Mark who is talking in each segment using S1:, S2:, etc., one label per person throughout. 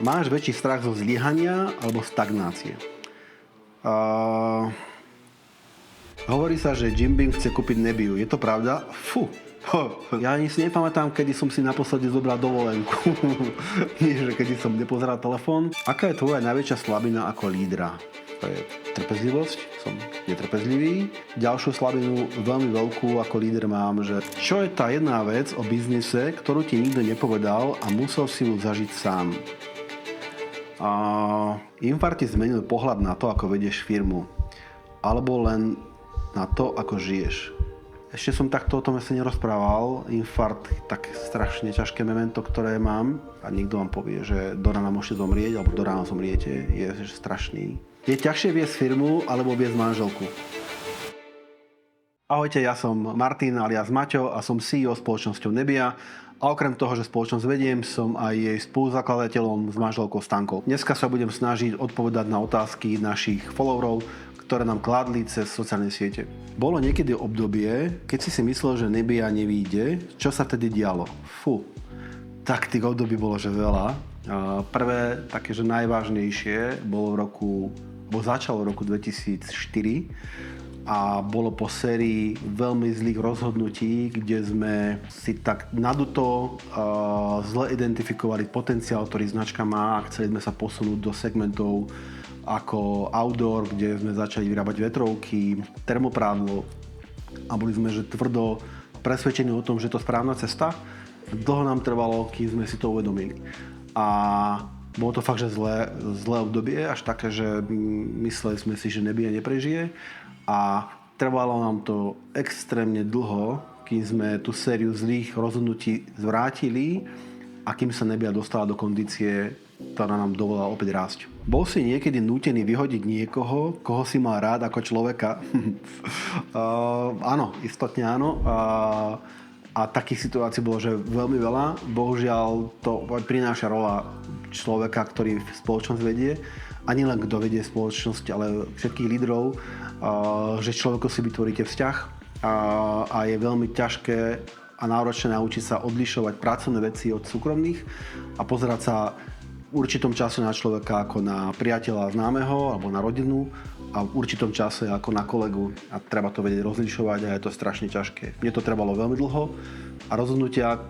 S1: Máš väčší strach zo zlyhania alebo stagnácie? Hovorí sa, že Jim Beam chce kúpiť Nebiu. Je to pravda? Fú. Ja ani si nepamätám, kedy som si naposledy zobral dovolenku. Nie, že kedy som nepozeral telefón. Aká je tvoja najväčšia slabina ako lídra? To je trpezlivosť. Som netrpezlivý. Ďalšiu slabinu, veľmi veľkú ako líder mám, že čo je tá jedna vec o biznise, ktorú ti nikto nepovedal a musel si ju zažiť sám? Infarkt ti zmenil pohľad na to, ako vedieš firmu. Alebo len na to, ako žiješ. Ešte som takto o tom ešte nerozprával. Infarkt, tak strašne ťažké memento, ktoré mám. A niekto vám povie, že do rána môžete zomrieť, alebo do rána zomriete. Je strašný. Je ťažšie viesť firmu, alebo viesť manželku? Ahojte, ja som Martin alias Maťo a som CEO spoločnosťou Nebia. A okrem toho, že spoločnosť vediem, som aj jej spoluzakladateľom s manželkou Stankou. Dneska sa budem snažiť odpovedať na otázky našich followerov, ktoré nám kladli cez sociálne siete. Bolo niekedy obdobie, keď si myslel, že Nebia nevyjde, čo sa vtedy dialo? Fú, tak tých období bolo, že veľa. Prvé, také, že najvážnejšie, začalo v roku 2004 a bolo po sérii veľmi zlých rozhodnutí, kde sme si tak naduto zle identifikovali potenciál, ktorý značka má a chceli sme sa posunúť do segmentov ako outdoor, kde sme začali vyrábať vetrovky, termoprádlo a boli sme že tvrdo presvedčení o tom, že to je správna cesta. Dlho nám trvalo, kým sme si to uvedomili. A bolo to fakt, že zlé obdobie, až také, že mysleli sme si, že Nebia neprežije a trvalo nám to extrémne dlho, kým sme tú sériu zlých rozhodnutí zvrátili a kým sa Nebia dostala do kondície, ktorá nám dovolila opäť rásť. Bol si niekedy nútený vyhodiť niekoho, koho si mal rád ako človeka? Áno, istotne áno. A takých situácií bolo, že veľmi veľa. Bohužiaľ to prináša rola človeka, ktorý spoločnosť vedie. A nielen kto vedie spoločnosť, ale všetkých lídrov, že človeku si vytvoríte vzťah a je veľmi ťažké a náročné naučiť sa odlišovať pracovné veci od súkromných a pozerať sa v určitom čase na človeka ako na priateľa známeho alebo na rodinu a v určitom čase ako na kolegu a treba to vedieť rozlišovať a je to strašne ťažké. Mne to trvalo veľmi dlho a rozhodnutia,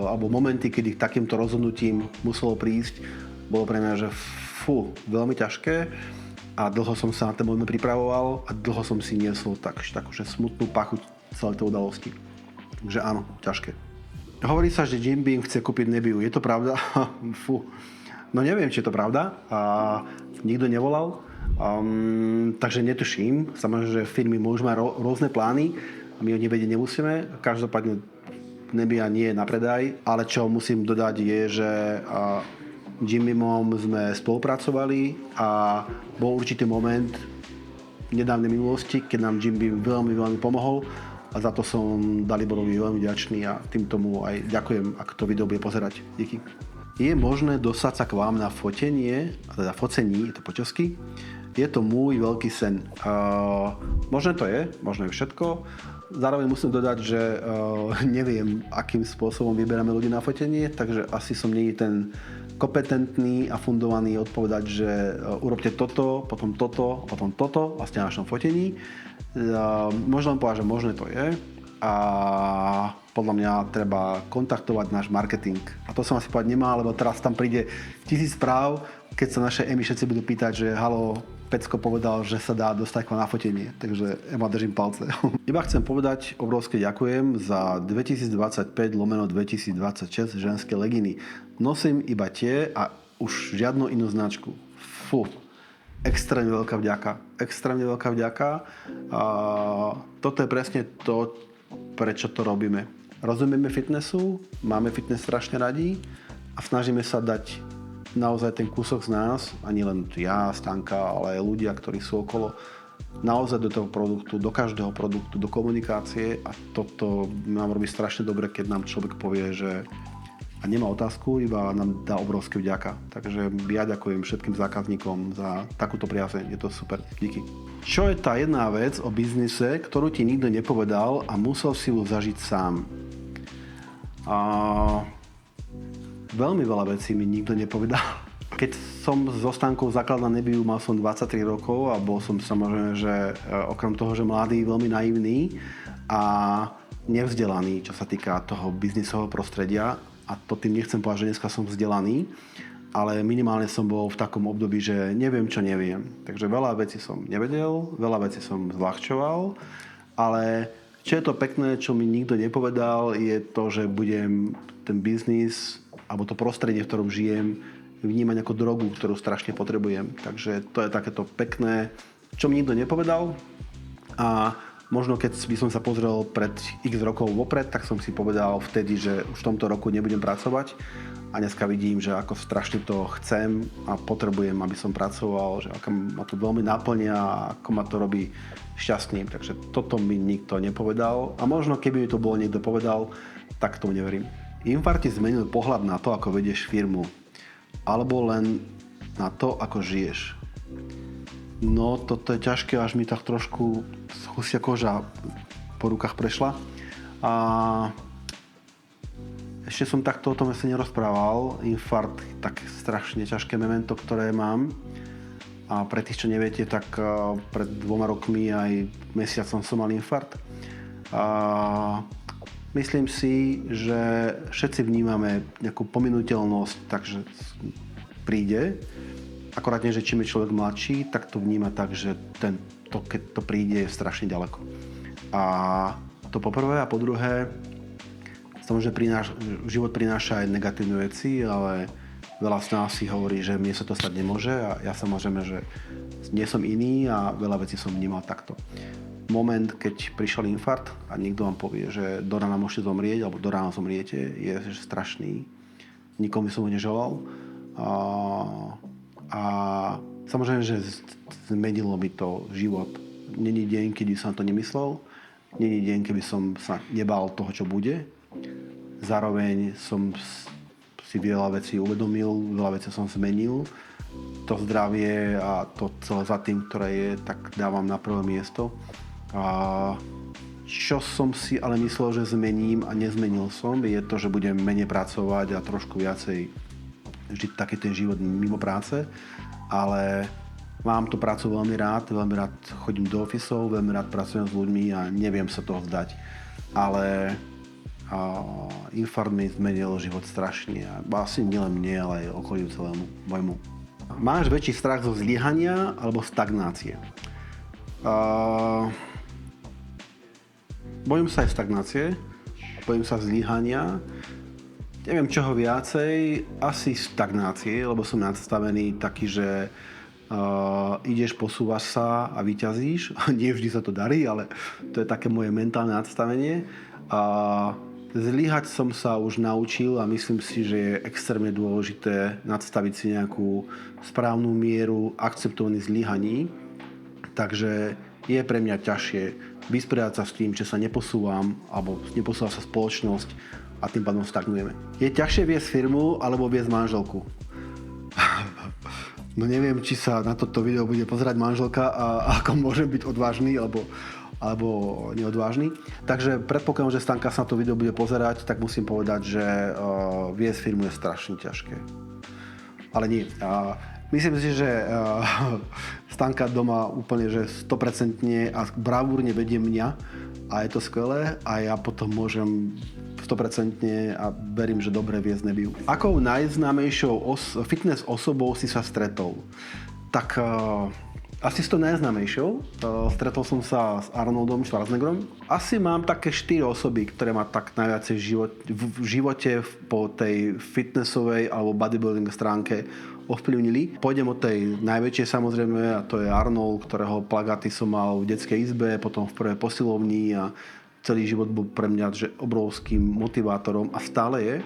S1: alebo momenty, kedy k takýmto rozhodnutím muselo prísť, bolo pre mňa, že veľmi ťažké a dlho som sa na ten moment pripravoval a dlho som si niesol takúže smutnú pachuť celej tej udalosti. Takže áno, ťažké. Hovorí sa, že Jim Beam chce kúpiť Nebiu. Je to pravda? No neviem, či je to pravda. Nikto nevolal. Takže netuším. Samozrejme, že firmy môžu mať rôzne plány a my o nich vedieť nemusíme. Každopádne Nebia nie je na predaj, ale čo musím dodať je, že Jim Beamom sme spolupracovali a bol určitý moment v nedávnej minulosti, keď nám Jim Beam veľmi, veľmi pomohol. A za to som Daliborovi veľmi vďačný a tým tomu aj ďakujem, ak to video bude pozerať. Díky. Je možné dostať sa k vám na fotenie, teda focení, je to po česky. Je to môj veľký sen. Možno to je, možno je všetko. Zároveň musím dodať, že neviem, akým spôsobom vyberáme ľudí na fotenie, takže asi som nie ten kompetentný a fundovaný odpovedať, že urobte toto, potom toto, potom toto, vlastne na našom fotení. Možno len povedať, že možné to je a podľa mňa treba kontaktovať náš marketing. A to som asi povedať nemá, lebo teraz tam príde 1000 správ, keď sa naše Emy všetci budú pýtať, že halo, Pecko povedal, že sa dá dostať k vám na fotenie, takže ja ma držím palce. Iba chcem povedať obrovské ďakujem za 2025/2026 ženské leginy. Nosím iba tie a už žiadnu inú značku. Extrémne veľká vďaka. A toto je presne to, prečo to robíme. Rozumieme fitnessu, máme fitness strašne radi a snažíme sa dať naozaj ten kúsok z nás, ani len ja, Stanka, ale aj ľudia, ktorí sú okolo, naozaj do toho produktu, do každého produktu, do komunikácie a toto nám robí strašne dobre, keď nám človek povie, že a nemá otázku, iba nám dá obrovské vďaka. Takže ja ďakujem všetkým zákazníkom za takúto priazeň. Je to super. Díky. Čo je tá jedna vec o biznise, ktorú ti nikto nepovedal a musel si ju zažiť sám? Veľmi veľa vecí mi nikto nepovedal. Keď som so Stankou zakladal Nebiu, mal som 23 rokov a bol som samozrejme, že okrem toho, že mladý, veľmi naivný a nevzdelaný, čo sa týka toho biznisového prostredia. A to tým nechcem povedať, že dneska som vzdelaný, ale minimálne som bol v takom období, že neviem, čo neviem. Takže veľa vecí som nevedel, veľa vecí som zľahčoval, ale čo je to pekné, čo mi nikto nepovedal, je to, že budem ten biznis alebo to prostredie, v ktorom žijem, vnímať ako drogu, ktorú strašne potrebujem. Takže to je takéto pekné, čo mi nikto nepovedal. A možno keď by som sa pozrel pred x rokov vopred, tak som si povedal vtedy, že už v tomto roku nebudem pracovať. A dneska vidím, že ako strašne to chcem a potrebujem, aby som pracoval, že ako ma to veľmi naplňa a ako ma to robí šťastným. Takže toto mi nikto nepovedal. A možno keby mi to bolo niekto povedal, tak tomu neverím. Infarkt ti zmenil pohľad na to, ako vedieš firmu. Alebo len na to, ako žiješ. No, toto je ťažké, až mi tak trošku husia koža po rukách prešla. A ešte som takto o tom asi nerozprával. Infarkt, tak strašne ťažké memento, ktoré mám. A pre tých, čo neviete, tak pred 2 rokmi aj mesiacom som mal infarkt. Myslím si, že všetci vnímame nejakú pominuteľnosť, takže príde. Akorát nie, že čím je človek mladší, tak to vníma tak, že keď to príde, je strašne ďaleko. A to po prvé a po druhé, samozrejme život prináša aj negatívne veci, ale veľa z nás si hovorí, že mne sa to stať nemôže a ja samozrejme, že nie som iný a veľa vecí som vnímal takto. Moment, keď prišiel infarkt a niekto vám povie, že do rána môžete zomrieť, alebo do rána zomriete, je strašný. Nikomu som ho neželal. A samozrejme, že zmenilo mi to život. Není deň, kedy som to nemyslel. Není deň, keby som sa nebál toho, čo bude. Zároveň som si veľa vecí uvedomil, veľa vecí som zmenil. To zdravie a to celé za tým, ktoré je, tak dávam na prvé miesto. A čo som si ale myslel, že zmením a nezmenil som, je to, že budem menej pracovať a trošku viacej žiť taký ten život mimo práce. Ale mám tú prácu veľmi rád chodím do ofisov, veľmi rád pracujem s ľuďmi a neviem sa toho vzdať. Ale infarkt mi zmenil život strašne. A asi nielen mne, ale aj okoliu celému môjmu. Máš väčší strach zo zlyhania alebo stagnácie? Bojím sa aj stagnácie, bojím sa zlyhania. Neviem čoho viacej, asi stagnácie, lebo som nastavený taký, že ideš, posúvaš sa a vyťazíš. Nie vždy sa to darí, ale to je také moje mentálne nastavenie. Zlyhať som sa už naučil a myslím si, že je extrémne dôležité nadstaviť si nejakú správnu mieru akceptovaných zlyhaní. Takže je pre mňa ťažšie vysporiadať sa s tým, že sa neposúvam alebo neposúva sa spoločnosť a tým pádom stagnujeme. Je ťažšie viesť firmu alebo viesť manželku? No neviem, či sa na toto video bude pozerať manželka a ako môžem byť odvážny alebo neodvážny. Takže predpokladám, že Stanka sa na to video bude pozerať, tak musím povedať, že viesť firmu je strašne ťažké. Ale nie. Myslím si, že Stanka doma úplne že 100% a bravúrne vedie mňa a je to skvelé a ja potom môžem 100% a verím, že dobre viesť Nebiu. Akou najznámejšou fitness osobou si sa stretol? Tak asi s tou najznámejšou. Stretol som sa s Arnoldom Schwarzeneggerom. Asi mám také 4 osoby, ktoré ma tak najviac v živote po tej fitnessovej alebo bodybuilding stránke ovplyvnili. Pôjdem od tej najväčšej samozrejme a to je Arnold, ktorého plagáty som mal v detskej izbe, potom v prvej posilovni a celý život bol pre mňa že obrovským motivátorom a stále je.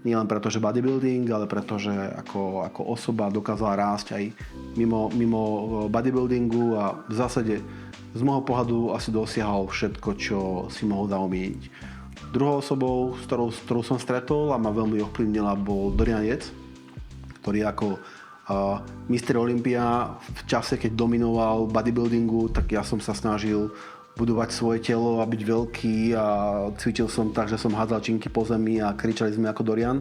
S1: Nie len preto, že bodybuilding, ale preto, že ako osoba dokázala rásť aj mimo bodybuildingu a v zásade z môjho pohľadu asi dosiahol všetko, čo si mohol zaumieniť. Druhou osobou, s ktorou som stretol a ma veľmi ovplyvnila, bol Dorian Yates, ktorý ako Mr. Olympia v čase, keď dominoval bodybuildingu, tak ja som sa snažil budovať svoje telo a byť veľký a cvičil som tak, že som hádzal činky po zemi a kričali sme ako Dorian.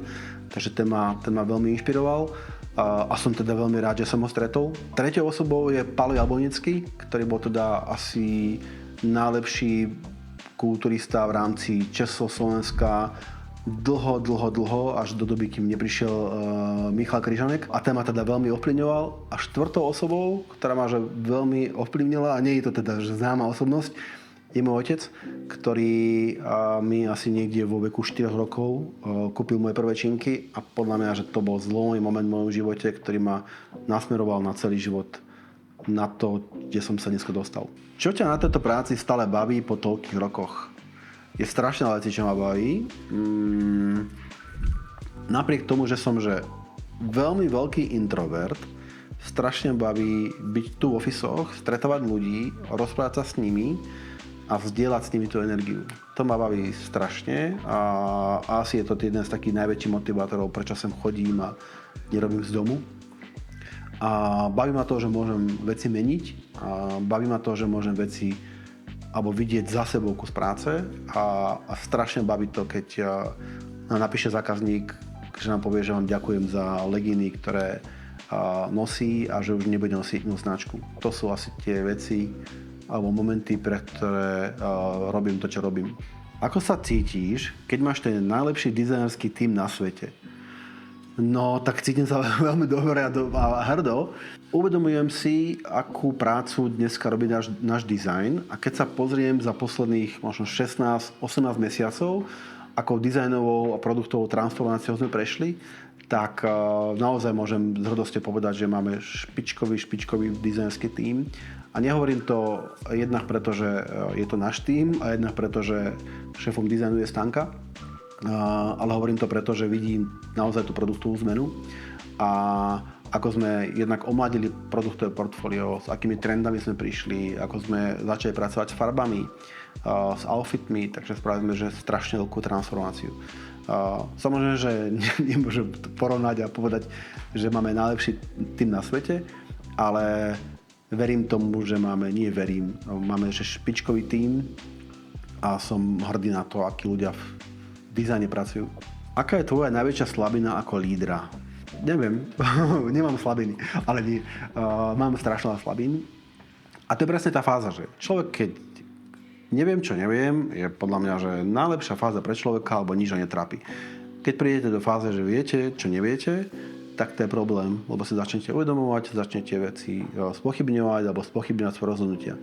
S1: Takže ten ma veľmi inšpiroval a som teda veľmi rád, že som ho stretol. Treťou osobou je Paľo Jablonický, ktorý bol teda asi najlepší kulturista v rámci Československa dlho, až do doby, kým neprišiel Michal Kryžanek. A ten ma teda veľmi ovplyvňoval. A štvrtou osobou, ktorá ma že veľmi ovplyvnila, a nie je to teda že známa osobnosť, je môj otec, ktorý mi asi niekde vo veku 4 rokov kúpil moje prvé činky a podľa mňa, že to bol zlomový moment v mojom živote, ktorý ma nasmeroval na celý život, na to, kde som sa dneska dostal. Čo ťa na tejto práci stále baví po toľkých rokoch? Je strašné veci, čo ma baví. Napriek tomu, že som veľmi veľký introvert, strašne baví byť tu v ofisoch, stretávať ľudí, rozprávať sa s nimi a vzdielať s nimi tú energiu. To ma baví strašne a asi je to jeden z takých najväčších motivátorov, prečo sem chodím a nerobím z domu. A baví ma to, že môžem veci meniť a baví ma to, že môžem veci alebo vidieť za sebou kus práce a strašne baví to, keď nám napíše zákazník, že nám povie, že vám ďakujem za legíny, ktoré nosí a že už nebude nosiť inú značku. To sú asi tie veci alebo momenty, pre ktoré robím to, čo robím. Ako sa cítiš, keď máš ten najlepší dizajnerský tím na svete? No, tak cítim sa veľmi dobre a hrdo. Uvedomujem si, akú prácu dneska robí náš dizajn a keď sa pozriem za posledných možno 16-18 mesiacov, akou dizajnovou a produktovou transformáciou sme prešli, tak naozaj môžem s hrdosťou povedať, že máme špičkový dizajnerský tím. A nehovorím to jednak preto, že je to náš tím a jednak preto, že šéfom dizajnu je Stanka, ale hovorím to preto, že vidím naozaj tú produktovú zmenu a ako sme jednak omladili produktové portfólio, s akými trendami sme prišli, ako sme začali pracovať s farbami, s outfitmi, takže spravili sme strašne veľkú transformáciu. Samozrejme, že nemôžem porovnať a povedať, že máme najlepší tým na svete, ale verím tomu, že máme špičkový tím a som hrdý na to, akí ľudia v dizajne pracujú. Aká je tvoja najväčšia slabina ako lídra? Neviem, nemám slabiny, ale nie. Mám strašne slabín. A to je presne tá fáza, že človek, keď neviem, čo neviem, je podľa mňa, že najlepšia fáza pre človeka, alebo nič ho netrápi. Keď prídete do fáze, že viete, čo neviete, tak to je problém, lebo si začnete uvedomovať, začnete veci spochybňovať alebo spochybňovať svoje rozhodnutia.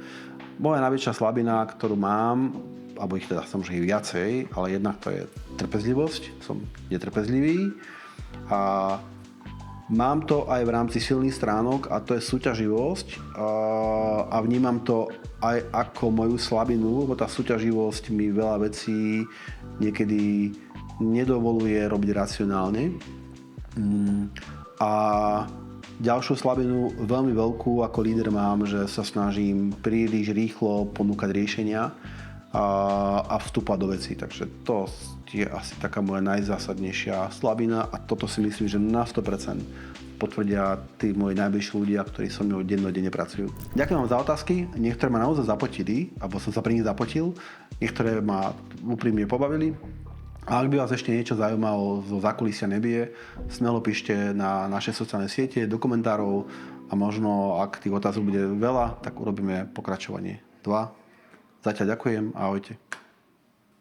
S1: Moja najväčšia slabina, ktorú mám, alebo ich teda samozrejme viacej, ale jednak to je trpezlivosť. Som netrpezlivý a mám to aj v rámci silných stránok a to je súťaživosť a vnímam to aj ako moju slabinu, lebo tá súťaživosť mi veľa vecí niekedy nedovoluje robiť racionálne. A ďalšiu slabinu, veľmi veľkú ako líder mám, že sa snažím príliš rýchlo ponúkať riešenia a vstúpať do vecí. Takže to je asi taká moja najzásadnejšia slabina a toto si myslím, že na 100% potvrdia tí moji najbližší ľudia, ktorí so mnou dennodenne pracujú. Ďakujem vám za otázky, niektoré ma naozaj zapotili, alebo som sa pri nich zapotil, niektoré ma úprimne pobavili. A ak by vás ešte niečo zaujímalo zo zákulisia Nebie, smelo píšte na naše sociálne siete, do komentárov a možno, ak tých otázok bude veľa, tak urobíme pokračovanie 2. Zatiaľ ďakujem a ahojte.